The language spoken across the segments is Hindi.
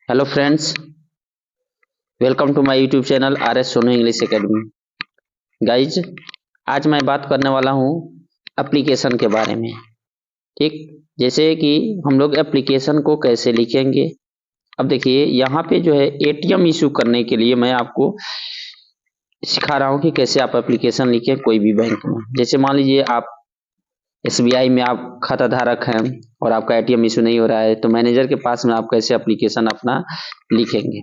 Hello friends, welcome to my YouTube channel R S Sonu English academy. Guys, आज मैं बात करने वाला हूँ एप्लीकेशन के बारे में। ठीक, जैसे कि हम लोग एप्लीकेशन को कैसे लिखेंगे। अब देखिए, यहाँ पे जो है एटीएम इशू करने के लिए मैं आपको सिखा रहा हूँ कि कैसे आप एप्लीकेशन लिखें कोई भी बैंक में। जैसे मान लीजिए आप एसबीआई में आप खाता धारक हैं और आपका एटीएम इशू नहीं हो रहा है, तो मैनेजर के पास में आप कैसे एप्लीकेशन अपना लिखेंगे।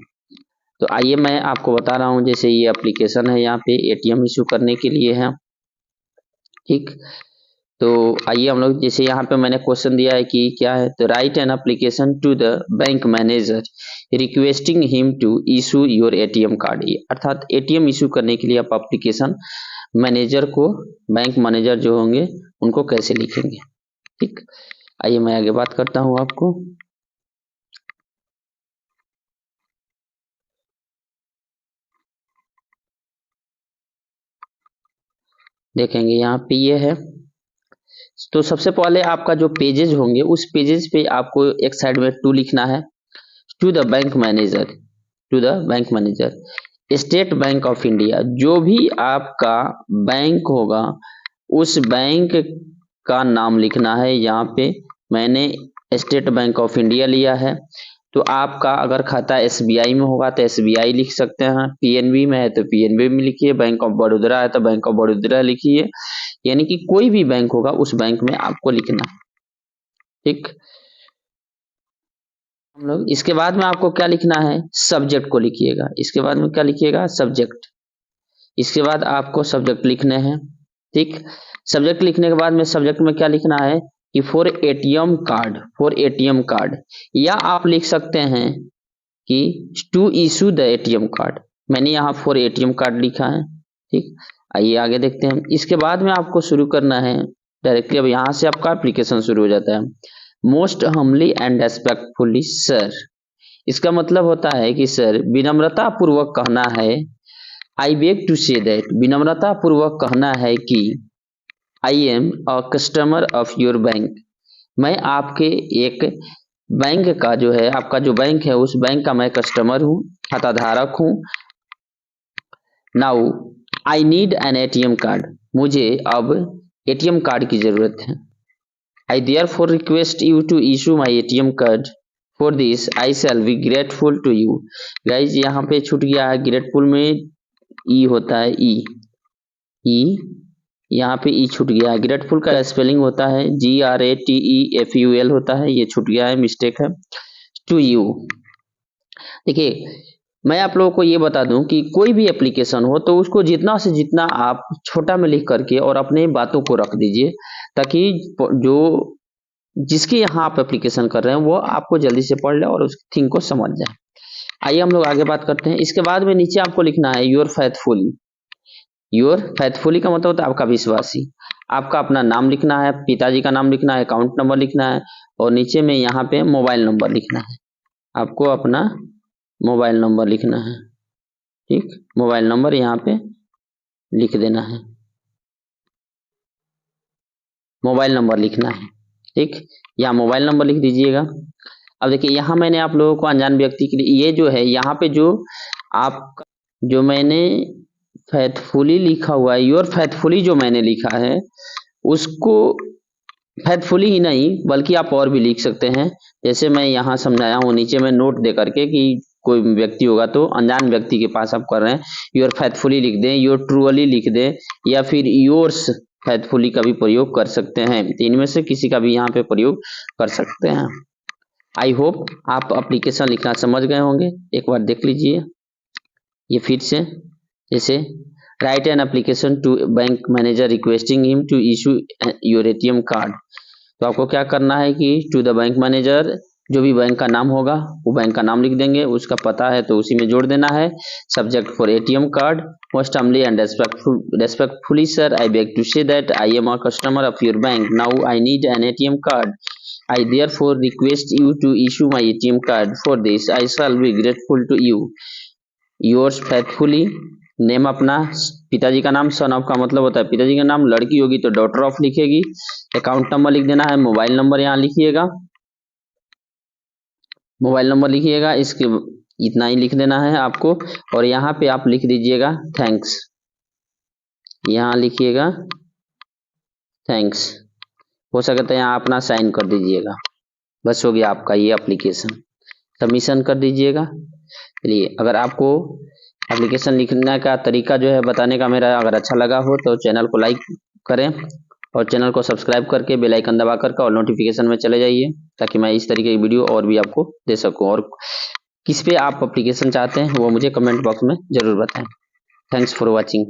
तो आइए मैं आपको बता रहा हूँ। जैसे ये एप्लीकेशन है, यहाँ पे एटीएम इशू करने के लिए है। ठीक, तो आइए हम लोग, जैसे यहाँ पे मैंने क्वेश्चन दिया है कि क्या है, तो write an application to the bank manager requesting him to issue your ATM card. अर्थात एटीएम इशू करने के लिए आप एप्लीकेशन मैनेजर को, बैंक मैनेजर जो होंगे उनको कैसे लिखेंगे। ठीक, आइए मैं आगे बात करता हूँ आपको। देखेंगे यहाँ पे ये है। तो सबसे पहले आपका जो पेजेज होंगे उस पेजेज पे आपको एक साइड में टू लिखना है, to the bank manager. To the bank manager State Bank of India, जो भी आपका बैंक होगा उस बैंक का नाम लिखना है। यहाँ पे मैंने स्टेट बैंक ऑफ इंडिया लिया है। तो आपका अगर खाता एसबीआई में होगा तो एसबीआई लिख सकते हैं, पीएनबी में है तो पीएनबी में लिखिए, बैंक ऑफ बड़ौदा है तो बैंक ऑफ बड़ौदा लिखिए। यानी कि कोई भी बैंक होगा उस बैंक में आपको लिखना है। ठीक, हम लोग इसके बाद में आपको क्या लिखना है, सब्जेक्ट को लिखिएगा। इसके बाद में क्या लिखिएगा, सब्जेक्ट। इसके बाद आपको सब्जेक्ट लिखने हैं। ठीक, सब्जेक्ट लिखने के बाद में सब्जेक्ट में क्या लिखना है कि for ATM card, for ATM card, या आप लिख सकते हैं कि to issue the ATM card. मैंने यहाँ फॉर एटीएम कार्ड लिखा है। ठीक, आइए आगे देखते हैं। इसके बाद में आपको शुरू करना है डायरेक्टली। अब यहाँ से आपका एप्लीकेशन शुरू हो जाता है। Most humbly and respectfully sir, इसका मतलब होता है कि सर, विनम्रता पूर्वक कहना है। I beg to say that, विनम्रता पूर्वक कहना है कि I am a customer of your bank, मैं आपके एक बैंक का जो है, आपका जो बैंक है उस बैंक का मैं कस्टमर हूँ, खाता धारक हूँ। Now I need an ATM card, मुझे अब एटीएम कार्ड की जरूरत है। I therefore request you to issue my ATM card. For this, I shall be grateful to you. Guys, यहाँ पे छूट गया है, ग्रेटफुल में ई होता है, ई ई यहाँ पे ई छूट गया है। ग्रेटफुल का स्पेलिंग होता है GRATEFUL होता है, ये छूट गया है, मिस्टेक है। टू यू, देखिए मैं आप लोगों को ये बता दूं कि कोई भी एप्लीकेशन हो तो उसको जितना से जितना आप छोटा में लिख करके और अपने बातों को रख दीजिए, ताकि जो जिसके यहाँ आप एप्लीकेशन कर रहे हैं वो आपको जल्दी से पढ़ ले और उस थिंग को समझ जाए। आइए हम लोग आगे बात करते हैं। इसके बाद में नीचे आपको लिखना है योर फैथफुली। योर फैथफुली का मतलब होता है आपका विश्वासी। आपका अपना नाम लिखना है, पिताजी का नाम लिखना है, अकाउंट नंबर लिखना है, और नीचे में यहाँ पे मोबाइल नंबर लिखना है। आपको अपना मोबाइल नंबर लिखना है। ठीक, मोबाइल नंबर यहाँ पे लिख देना है, मोबाइल नंबर लिखना है। ठीक, यहाँ मोबाइल नंबर लिख दीजिएगा। अब देखिए, यहाँ मैंने आप लोगों को अनजान व्यक्ति के लिए ये जो है, यहाँ पे जो आप जो मैंने फैथफुली लिखा हुआ है, योर फैथफुली जो मैंने लिखा है उसको फैथफुली ही नहीं बल्कि आप और भी लिख सकते हैं। जैसे मैं यहाँ समझाया हूँ नीचे में नोट दे करके कि कोई व्यक्ति होगा तो अनजान व्यक्ति के पास आप कर रहे हैं, योर फैथफुली लिख दें, योर ट्रूअली लिख दें, या फिर योर्स फैथफुली का भी प्रयोग कर सकते हैं। तो इनमें से किसी का भी यहाँ पे प्रयोग कर सकते हैं। आई होप आप एप्लीकेशन लिखना समझ गए होंगे। एक बार देख लीजिए ये फिर से। जैसे write an application to bank manager requesting him to issue your ATM card. तो आपको क्या करना है कि टू द बैंक मैनेजर, जो भी बैंक का नाम होगा वो बैंक का नाम लिख देंगे, उसका पता है तो उसी में जोड़ देना है। Subject for ATM card, most humbly and respectfully sir, I beg to say that I am a customer of your bank, now I need an ATM card, I therefore request you to issue my ATM card. For this, I shall be grateful to you. Yours faithfully. Name अपना, पिताजी का नाम, सन ऑफ का मतलब होता है पिताजी का नाम, लड़की होगी तो डॉटर ऑफ लिखेगी, अकाउंट नंबर लिख देना है, मोबाइल नंबर यहाँ लिखिएगा। मोबाइल नंबर लिखिएगा, इसके इतना ही लिख देना है आपको। और यहाँ पे आप लिख दीजिएगा थैंक्स, यहाँ लिखिएगा थैंक्स। हो सके तो यहाँ अपना साइन कर दीजिएगा। बस हो गया आपका ये एप्लीकेशन, सबमिशन कर दीजिएगा। चलिए, अगर आपको एप्लीकेशन लिखने का तरीका जो है बताने का मेरा अगर अच्छा लगा हो तो चैनल को लाइक करें और चैनल को सब्सक्राइब करके बेल आइकन दबा करके और नोटिफिकेशन में चले जाइए, ताकि मैं इस तरीके की वीडियो और भी आपको दे सकूं। और किस पे आप एप्लीकेशन चाहते हैं वो मुझे कमेंट बॉक्स में जरूर बताएं। Thanks for watching.